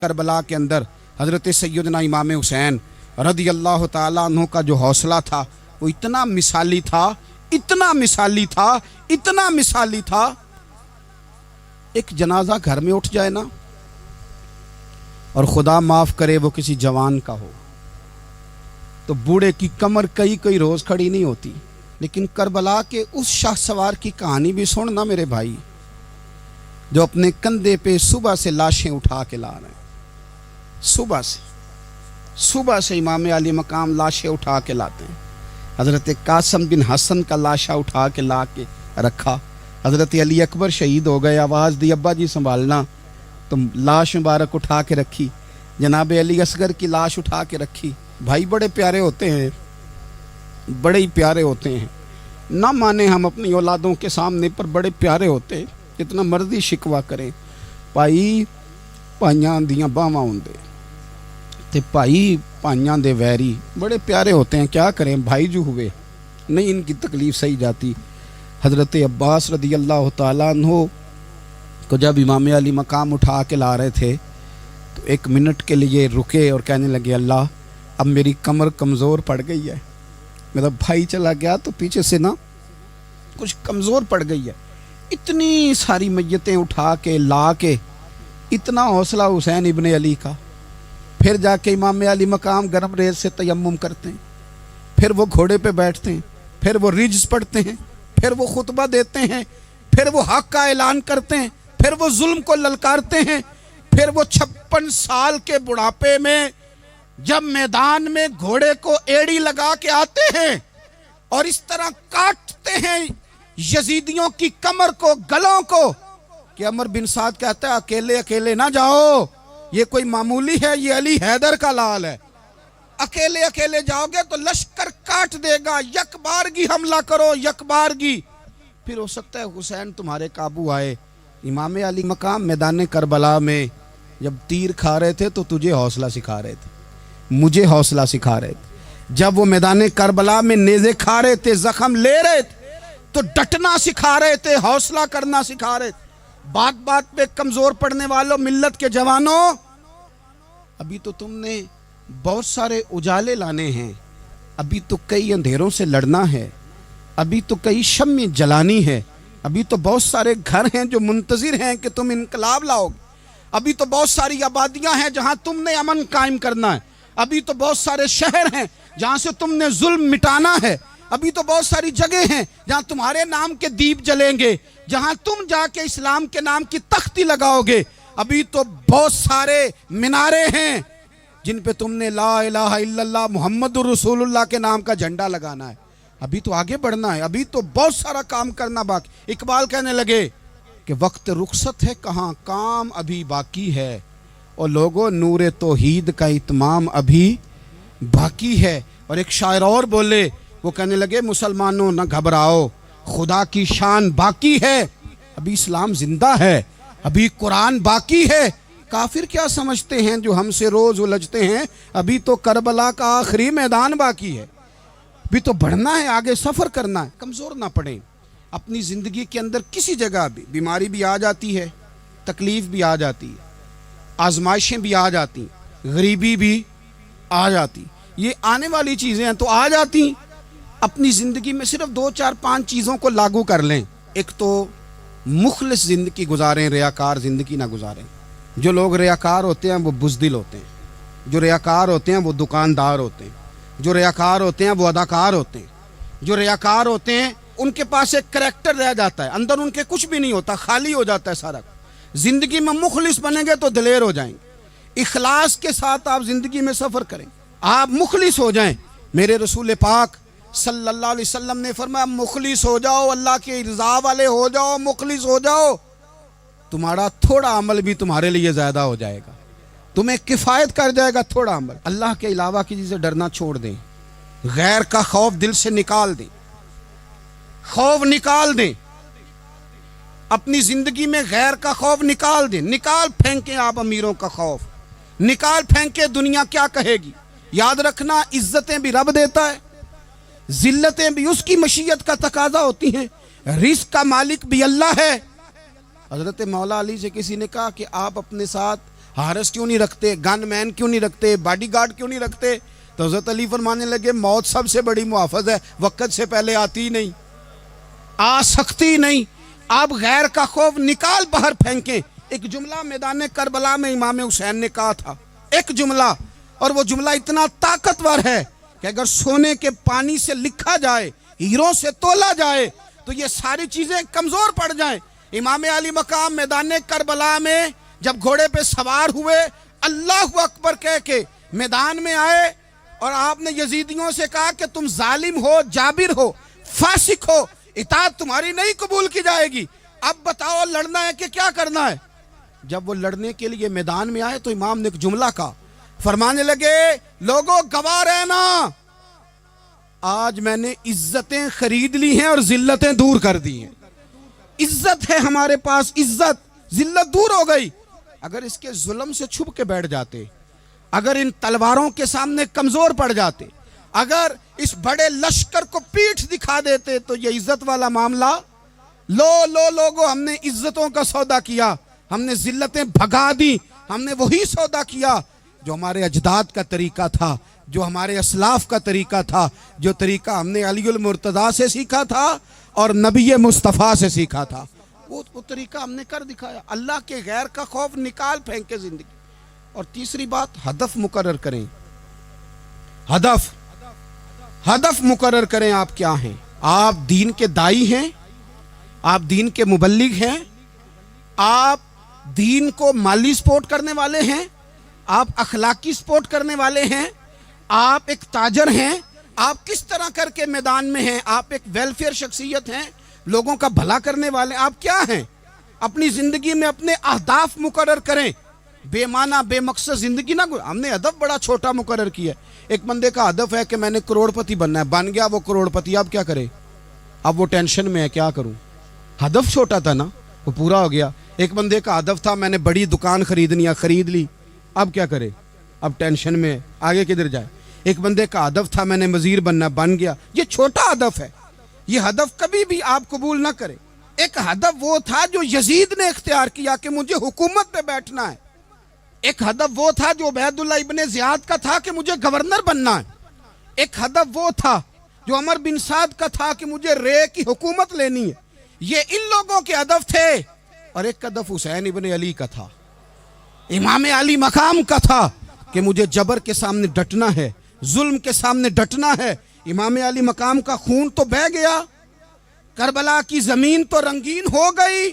کربلا کے اندر حضرت سیدنا امام حسین رضی اللہ تعالیٰ عنہ کا جو حوصلہ تھا وہ اتنا مثالی تھا، اتنا مثالی تھا، اتنا مثالی تھا۔ ایک جنازہ گھر میں اٹھ جائے نا، اور خدا معاف کرے وہ کسی جوان کا ہو، تو بوڑھے کی کمر کئی روز کھڑی نہیں ہوتی۔ لیکن کربلا کے اس شاہ سوار کی کہانی بھی سننا میرے بھائی، جو اپنے کندھے پہ صبح سے لاشیں اٹھا کے لا رہے ہیں۔ صبح سے امام علی مقام لاشیں اٹھا کے لاتے ہیں۔ حضرت قاسم بن حسن کا لاشا اٹھا کے لا کے رکھا۔ حضرت علی اکبر شہید ہو گئے، آواز دی ابا جی سنبھالنا، تو لاش مبارک اٹھا کے رکھی۔ جناب علی اصغر کی لاش اٹھا کے رکھی۔ بھائی بڑے پیارے ہوتے ہیں، بڑے ہی پیارے ہوتے ہیں، نہ مانے ہم اپنی اولادوں کے سامنے، پر بڑے پیارے ہوتے ہیں، جتنا مرضی شکوہ کریں۔ بھائی پائیاں دیاں باواں ہوندے تے بھائی پائیاں دے ویری، بڑے پیارے ہوتے ہیں، کیا کریں بھائی جو ہوئے نہیں ان کی تکلیف سہی جاتی۔ حضرت عباس رضی اللہ تعالیٰ عنہ کو جب امام علی مقام اٹھا کے لا رہے تھے تو ایک منٹ کے لیے رکے اور کہنے لگے، اللہ اب میری کمر کمزور پڑ گئی ہے، میرا بھائی چلا گیا تو پیچھے سے نا کچھ کمزور پڑ گئی ہے۔ اتنی ساری میتیں اٹھا کے لا کے، اتنا حوصلہ حسین ابن علی کا۔ پھر جا کے امام علی مقام گرم ریت سے تیمم کرتے ہیں، پھر وہ گھوڑے پہ بیٹھتے ہیں، پھر وہ رجز پڑھتے ہیں، پھر وہ خطبہ دیتے ہیں، پھر وہ حق کا اعلان کرتے ہیں، پھر وہ ظلم کو للکارتے ہیں، پھر وہ 56 سال کے بڑھاپے میں جب میدان میں گھوڑے کو ایڑی لگا کے آتے ہیں اور اس طرح کاٹتے ہیں یزیدیوں کی کمر کو، گلوں کو، کہ عمر بن سعد کہتا ہے اکیلے اکیلے نہ جاؤ، یہ کوئی معمولی ہے، یہ علی حیدر کا لال ہے، اکیلے اکیلے جاؤ گے تو لشکر کاٹ دے گا، یک بارگی حملہ کرو، یک بارگی، پھر ہو سکتا ہے حسین تمہارے قابو آئے۔ امام علی مقام میدان کربلا میں جب تیر کھا رہے تھے تو تجھے حوصلہ سکھا رہے تھے، مجھے حوصلہ سکھا رہے تھے۔ جب وہ میدان کربلا میں نیزے کھا رہے تھے، زخم لے رہے تھے، تو ڈٹنا سکھا رہے تھے، حوصلہ کرنا سکھا رہے تھے۔ بات بات پہ کمزور پڑنے والوں، ملت کے جوانوں، ابھی تو تم نے بہت سارے اجالے لانے ہیں، ابھی تو کئی اندھیروں سے لڑنا ہے، ابھی تو کئی شمع جلانی ہے، ابھی تو بہت سارے گھر ہیں جو منتظر ہیں کہ تم انقلاب لاؤ گے، ابھی تو بہت ساری آبادیاں ہیں جہاں تم نے امن قائم کرنا ہے، ابھی تو بہت سارے شہر ہیں جہاں سے تم نے ظلم مٹانا ہے، ابھی تو بہت ساری جگہ ہیں جہاں تمہارے نام کے دیپ جلیں گے، جہاں تم جا کے اسلام کے نام کی تختی لگاؤ گے، ابھی تو بہت سارے مینارے ہیں جن پہ تم نے لا الہ الا اللہ محمد الرسول اللہ کے نام کا جھنڈا لگانا ہے۔ ابھی تو آگے بڑھنا ہے، ابھی تو بہت سارا کام کرنا باقی۔ اقبال کہنے لگے کہ وقت رخصت ہے کہاں، کام ابھی باقی ہے، اور لوگوں نور توحید کا اتمام ابھی باقی ہے۔ اور ایک شاعر اور بولے، وہ کہنے لگے مسلمانوں نہ گھبراؤ، خدا کی شان باقی ہے، ابھی اسلام زندہ ہے، ابھی قرآن باقی ہے۔ کافر کیا سمجھتے ہیں جو ہم سے روز الجھتے ہیں، ابھی تو کربلا کا آخری میدان باقی ہے، ابھی تو بڑھنا ہے، آگے سفر کرنا ہے۔ کمزور نہ پڑیں۔ اپنی زندگی کے اندر کسی جگہ بھی بیماری بھی آ جاتی ہے، تکلیف بھی آ جاتی ہے، آزمائشیں بھی آ جاتی، غریبی بھی آ جاتی، یہ آنے والی چیزیں ہیں تو آ جاتی۔ اپنی زندگی میں صرف 2 4 5 چیزوں کو لاگو کر لیں۔ ایک تو مخلص زندگی گزاریں، ریاکار زندگی نہ گزاریں۔ جو لوگ ریاکار ہوتے ہیں وہ بزدل ہوتے ہیں، جو ریاکار ہوتے ہیں وہ دکاندار ہوتے ہیں، جو ریاکار ہوتے ہیں وہ اداکار ہوتے ہیں، جو ریاکار ہوتے ہیں ان کے پاس ایک کریکٹر رہ جاتا ہے، اندر ان کے کچھ بھی نہیں ہوتا، خالی ہو جاتا ہے سارا۔ زندگی میں مخلص بنیں گے تو دلیر ہو جائیں گے۔ اخلاص کے ساتھ آپ زندگی میں سفر کریں، آپ مخلص ہو جائیں۔ میرے رسول پاک صلی اللہ علیہ وسلم نے فرمایا مخلص ہو جاؤ، اللہ کی رضا والے ہو جاؤ، مخلص ہو جاؤ، تمہارا تھوڑا عمل بھی تمہارے لیے زیادہ ہو جائے گا، تمہیں کفایت کر جائے گا تھوڑا عمل۔ اللہ کے علاوہ کسی سے ڈرنا چھوڑ دیں، غیر کا خوف دل سے نکال دیں، خوف نکال دیں، اپنی زندگی میں غیر کا خوف نکال دیں، نکال پھینکیں آپ امیروں کا خوف، نکال پھینکیں دنیا کیا کہے گی۔ یاد رکھنا عزتیں بھی رب دیتا ہے، ذلتیں بھی اس کی مشیت کا تقاضا ہوتی ہیں، رزق کا مالک بھی اللہ ہے۔ حضرت مولا علی سے کسی نے کہا کہ آپ اپنے ساتھ ہارس کیوں نہیں رکھتے, گن مین کیوں نہیں رکھتے, باڈی گارڈ کیوں نہیں رکھتے؟ تو حضرت علی فرمانے لگے موت سب سے بڑی محافظ ہے, وقت سے پہلے آتی نہیں, آ سکتی نہیں. آپ غیر کا خوف نکال باہر پھینکیں. ایک جملہ میدان کربلا میں امام حسین نے کہا تھا, ایک جملہ, اور وہ جملہ اتنا طاقتور ہے کہ اگر سونے کے پانی سے لکھا جائے, ہیروں سے تولا جائے, تو یہ ساری چیزیں کمزور پڑ جائیں. امام علی مقام میدان کربلا میں جب گھوڑے پہ سوار ہوئے, اللہ اکبر کہہ کے میدان میں آئے, اور آپ نے یزیدیوں سے کہا کہ تم ظالم ہو, جابر ہو, فاسق ہو, اطاعت تمہاری نہیں قبول کی جائے گی, اب بتاؤ لڑنا ہے کہ کیا کرنا ہے؟ جب وہ لڑنے کے لیے میدان میں آئے تو امام نے ایک جملہ کہا, فرمانے لگے لوگوں گواہ رہنا, آج میں نے عزتیں خرید لی ہیں اور ذلتیں دور کر دی ہیں. عزت ہے ہمارے پاس, عزت, ذلت دور ہو گئی. اگر اس کے ظلم سے چھپ کے بیٹھ جاتے, اگر ان تلواروں کے سامنے کمزور پڑ جاتے, اگر اس بڑے لشکر کو پیٹھ دکھا دیتے, تو یہ عزت والا معاملہ, لوگوں ہم نے عزتوں کا سودا کیا, ہم نے ذلتیں بھگا دی, ہم نے وہی سودا کیا جو ہمارے اجداد کا طریقہ تھا, جو ہمارے اسلاف کا طریقہ تھا, جو طریقہ ہم نے علی المرتضیٰ سے سیکھا تھا اور نبی مصطفیٰ سے سیکھا تھا, وہ طریقہ ہم نے کر دکھایا. اللہ کے غیر کا خوف نکال پھینکے زندگی. اور تیسری بات, ہدف مقرر کریں. ہدف مقرر کریں. آپ کیا ہیں؟ آپ دین کے دائی ہیں, آپ دین کے مبلغ ہیں, آپ دین کو مالی سپورٹ کرنے والے ہیں, آپ اخلاقی سپورٹ کرنے والے ہیں, آپ ایک تاجر ہیں, آپ کس طرح کر کے میدان میں ہیں, آپ ایک ویلفیئر شخصیت ہیں, لوگوں کا بھلا کرنے والے, آپ کیا ہیں؟ اپنی زندگی میں اپنے اہداف مقرر کریں. بے معنی بے مقصد زندگی نہ. ہم نے ہدف بڑا چھوٹا مقرر کیا. ایک بندے کا ہدف ہے کہ میں نے کروڑ پتی بننا ہے, بن گیا وہ کروڑ پتی, اب کیا کرے؟ اب وہ ٹینشن میں ہے, کیا کروں؟ ہدف چھوٹا تھا نا, وہ پورا ہو گیا. ایک بندے کا ہدف تھا میں نے بڑی دکان خریدنی ہے, خرید لی, اب کیا کرے؟ اب ٹینشن میں ہے, آگے کدھر جائے؟ ایک بندے کا ہدف تھا میں نے وزیر بننا, بن گیا. یہ چھوٹا ہدف ہے, یہ ہدف کبھی بھی آپ قبول نہ کریں. ایک ہدف وہ تھا جو یزید نے اختیار کیا کہ مجھے حکومت پہ بیٹھنا ہے. ایک ہدف وہ تھا جو عبید اللہ ابن زیاد کا تھا کہ مجھے گورنر بننا ہے. ایک ہدف وہ تھا جو عمر بن سعد کا تھا کہ مجھے رے کی حکومت لینی ہے. یہ ان لوگوں کے ہدف تھے. اور ایک ہدف حسین ابن علی کا تھا, امام علی مقام کا تھا کہ مجھے جبر کے سامنے ڈٹنا ہے, ظلم کے سامنے ڈٹنا ہے. امام علی مقام کا خون تو بہہ گیا, کربلا کی زمین تو رنگین ہو گئی,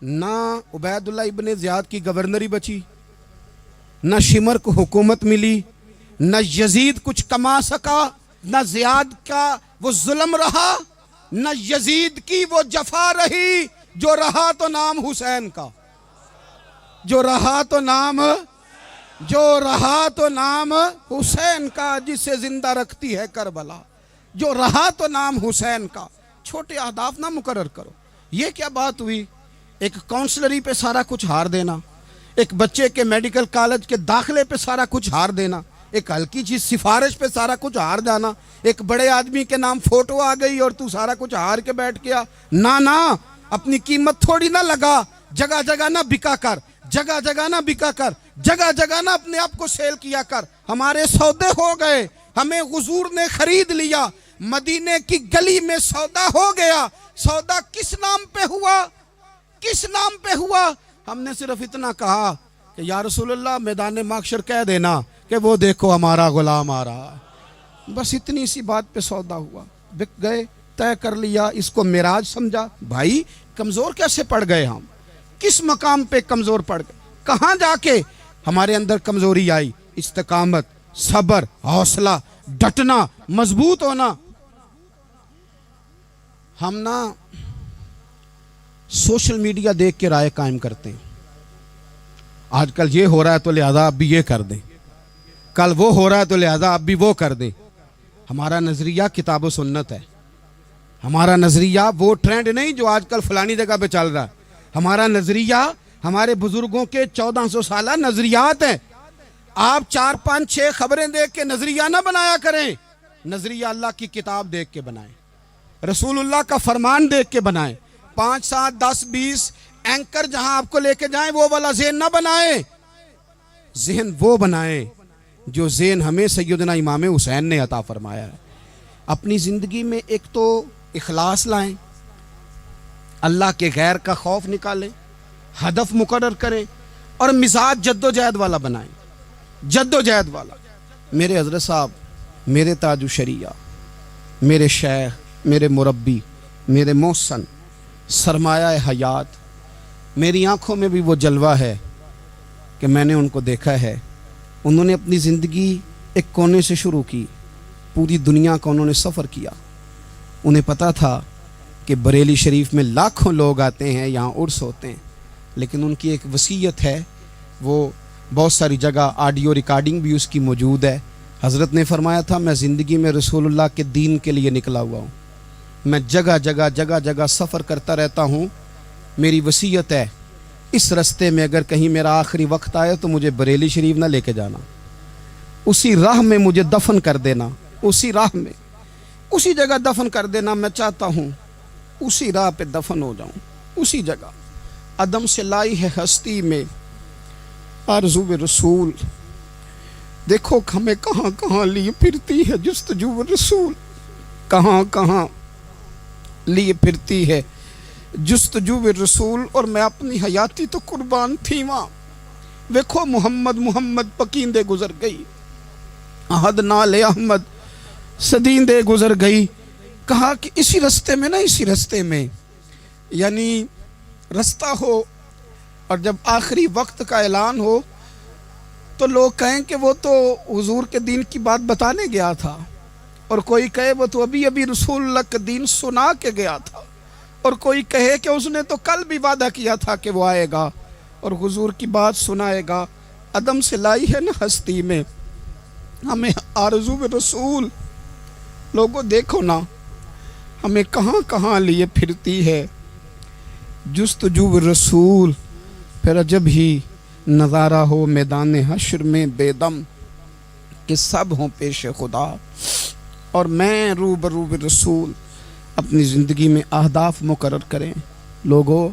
نہ عبید اللہ ابن زیاد کی گورنری بچی, نہ شمر کو حکومت ملی, نہ یزید کچھ کما سکا, نہ زیاد کا وہ ظلم رہا, نہ یزید کی وہ جفا رہی. جو رہا تو نام حسین کا, جو رہا تو نام حسین کا, جسے زندہ رکھتی ہے کربلا. جو رہا تو نام حسین کا. چھوٹے اہداف نہ مقرر کرو. یہ کیا بات ہوئی؟ ایک کونسلری پہ سارا کچھ ہار دینا, ایک بچے کے میڈیکل کالج کے داخلے پہ سارا کچھ ہار دینا, ایک ہلکی چیز سفارش پہ سارا کچھ ہار جانا, ایک بڑے آدمی کے نام فوٹو آ گئی اور تو سارا کچھ ہار کے بیٹھ گیا. نہ, اپنی قیمت تھوڑی نہ لگا, جگہ جگہ نہ بکا کر, جگہ جگہ نہ بکا کر, جگہ جگہ نہ اپنے آپ کو سیل کیا کر. ہمارے سودے ہو گئے, ہمیں حضور نے خرید لیا, مدینے کی گلی میں سودا ہو گیا. سودا کس نام پہ ہوا؟ کس نام پہ ہوا؟ ہم نے صرف اتنا کہا کہ یا رسول اللہ میدان محشر کہہ دینا کہ وہ دیکھو ہمارا غلام آ رہا ہے. بس اتنی سی بات پہ سودا ہوا, بک گئے, طے کر لیا, اس کو معراج سمجھا. بھائی کمزور کیسے پڑ گئے ہم؟ کس مقام پہ کمزور پڑ گئے؟ کہاں جا کے ہمارے اندر کمزوری آئی؟ استقامت, صبر, حوصلہ, ڈٹنا, مضبوط ہونا. ہم نا سوشل میڈیا دیکھ کے رائے قائم کرتے ہیں. آج کل یہ ہو رہا ہے تو لہذا اب بھی یہ کر دیں, کل وہ ہو رہا ہے تو لہذا اب بھی وہ کر دیں. ہمارا نظریہ کتاب و سنت ہے. ہمارا نظریہ وہ ٹرینڈ نہیں جو آج کل فلانی جگہ پہ چل رہا ہے. ہمارا نظریہ ہمارے بزرگوں کے 1400 سالہ نظریات ہیں. آپ 4 5 6 خبریں دیکھ کے نظریہ نہ بنایا کریں. نظریہ اللہ کی کتاب دیکھ کے بنائیں, رسول اللہ کا فرمان دیکھ کے بنائیں. 5 7 10 20 اینکر جہاں آپ کو لے کے جائیں وہ والا ذہن نہ بنائیں، ذہن وہ بنائیں جو ذہن ہمیں سیدنا امام حسین نے عطا فرمایا ہے۔ اپنی زندگی میں ایک تو اخلاص لائیں، اللہ کے غیر کا خوف نکالیں، ہدف مقرر کریں اور مزاج جد و جہد والا بنائیں، جد و جہد والا۔ میرے حضرت صاحب، میرے تاج الشریعہ، میرے شیخ، میرے مربی، میرے محسن، سرمایہ حیات، میری آنکھوں میں بھی وہ جلوہ ہے کہ میں نے ان کو دیکھا ہے۔ انہوں نے اپنی زندگی ایک کونے سے شروع کی، پوری دنیا کا انہوں نے سفر کیا۔ انہیں پتہ تھا کہ بریلی شریف میں لاکھوں لوگ آتے ہیں، یہاں عرس ہوتے ہیں، لیکن ان کی ایک وصیت ہے، وہ بہت ساری جگہ آڈیو ریکارڈنگ بھی اس کی موجود ہے۔ حضرت نے فرمایا تھا میں زندگی میں رسول اللہ کے دین کے لیے نکلا ہوا ہوں، میں جگہ جگہ سفر کرتا رہتا ہوں، میری وصیت ہے اس رستے میں اگر کہیں میرا آخری وقت آئے تو مجھے بریلی شریف نہ لے کے جانا، اسی راہ میں مجھے دفن کر دینا، اسی راہ میں اسی جگہ دفن کر دینا، میں چاہتا ہوں اسی راہ پہ دفن ہو جاؤں، اسی جگہ۔ عدم سے لائی ہے ہستی میں آرزو رسول، دیکھو ہمیں کہاں کہاں لیے پھرتی ہے جستجو رسول، کہاں کہاں لیے پھرتی ہے جستجو رسول، اور میں اپنی حیاتی تو قربان تھی وہاں۔ دیکھو محمد پکیندے گزر گئی، احد نال احمد صدیندے گزر گئی۔ کہا کہ اسی رستے میں نا، اسی رستے میں، یعنی رستہ ہو اور جب آخری وقت کا اعلان ہو تو لوگ کہیں کہ وہ تو حضور کے دین کی بات بتانے گیا تھا، اور کوئی کہے وہ تو ابھی رسول اللہ کا دین سنا کے گیا تھا، اور کوئی کہے کہ اس نے تو کل بھی وعدہ کیا تھا کہ وہ آئے گا اور حضور کی بات سنائے گا۔ عدم سے لائی ہے نا ہستی میں ہمیں آرزو رسول، لوگوں دیکھو نا ہمیں کہاں کہاں لیے پھرتی ہے جستجو رسول۔ پھر جب ہی نظارہ ہو میدان حشر میں بے دم کہ سب ہوں پیش خدا، اور میں روبرو رسول۔ اپنی زندگی میں اہداف مقرر کریں لوگوں۔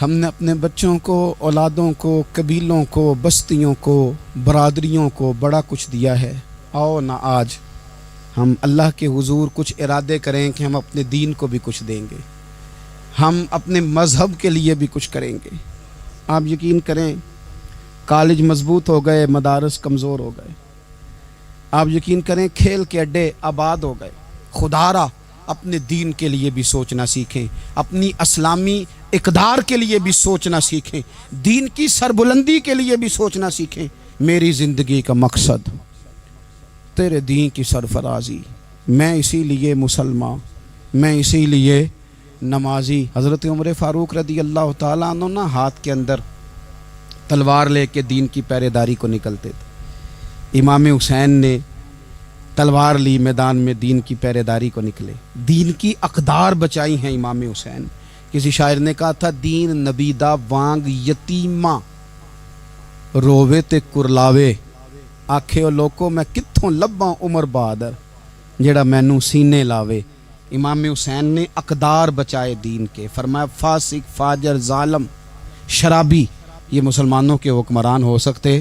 ہم نے اپنے بچوں کو، اولادوں کو، قبیلوں کو، بستیوں کو، برادریوں کو بڑا کچھ دیا ہے۔ آؤ نہ آج ہم اللہ کے حضور کچھ ارادے کریں کہ ہم اپنے دین کو بھی کچھ دیں گے، ہم اپنے مذہب کے لیے بھی کچھ کریں گے۔ آپ یقین کریں کالج مضبوط ہو گئے، مدارس کمزور ہو گئے۔ آپ یقین کریں کھیل کے اڈے آباد ہو گئے۔ خدا را اپنے دین کے لیے بھی سوچنا سیکھیں، اپنی اسلامی اقدار کے لیے بھی سوچنا سیکھیں، دین کی سربلندی کے لیے بھی سوچنا سیکھیں۔ میری زندگی کا مقصد تیرے دین کی سرفرازی، میں اسی لیے مسلمان، میں اسی لیے نمازی۔ حضرت عمر فاروق رضی اللہ تعالیٰ عنہ نا ہاتھ کے اندر تلوار لے کے دین کی پہرے داری کو نکلتے تھے۔ امام حسین نے تلوار لی، میدان میں دین کی پہرے داری کو نکلے، دین کی اقدار بچائی ہیں امام حسین۔ کسی شاعر نے کہا تھا دین نبی دا وانگ یتیماں رووے تے کرلاوے، آکھے او لوکو میں کتھوں لباں عمر بہادر جڑا مینوں سینے لاوے۔ امام حسین نے اقدار بچائے دین کے۔ فرمایا فاسق، فاجر، ظالم، شرابی یہ مسلمانوں کے حکمران ہو سکتے؟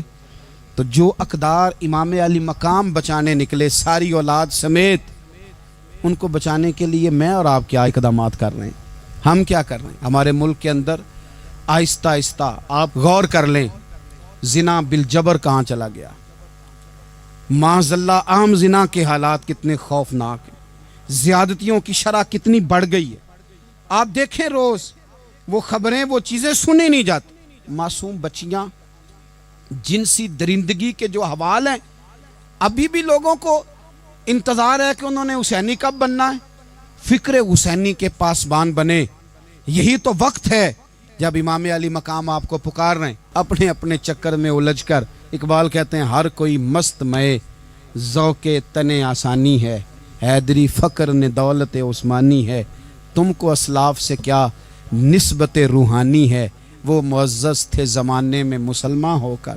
تو جو اقدار امام علی مقام بچانے نکلے ساری اولاد سمیت، ان کو بچانے کے لیے میں اور آپ کیا اقدامات کر رہے ہیں؟ ہم کیا کر رہے ہیں؟ ہمارے ملک کے اندر آہستہ آہستہ آپ غور کر لیں، زنا بالجبر کہاں چلا گیا، معاذ اللہ عام زنا کے حالات کتنے خوفناک ہیں، زیادتیوں کی شرح کتنی بڑھ گئی ہے۔ آپ دیکھیں روز وہ خبریں، وہ چیزیں سنی نہیں جاتی۔ معصوم بچیاں، جنسی درندگی کے جو حوال ہیں، ابھی بھی لوگوں کو انتظار ہے کہ انہوں نے حسینی کب بننا ہے، فکر حسینی کے پاسبان بنے۔ یہی تو وقت ہے جب امام علی مقام آپ کو پکار رہے ہیں۔ اپنے اپنے چکر میں الجھ کر اقبال کہتے ہیں ہر کوئی مست مئے ذوق تن آسانی ہے، حیدری فقر نے دولت عثمانی ہے، تم کو اسلاف سے کیا نسبت روحانی ہے، وہ معزز تھے زمانے میں مسلمان ہو کر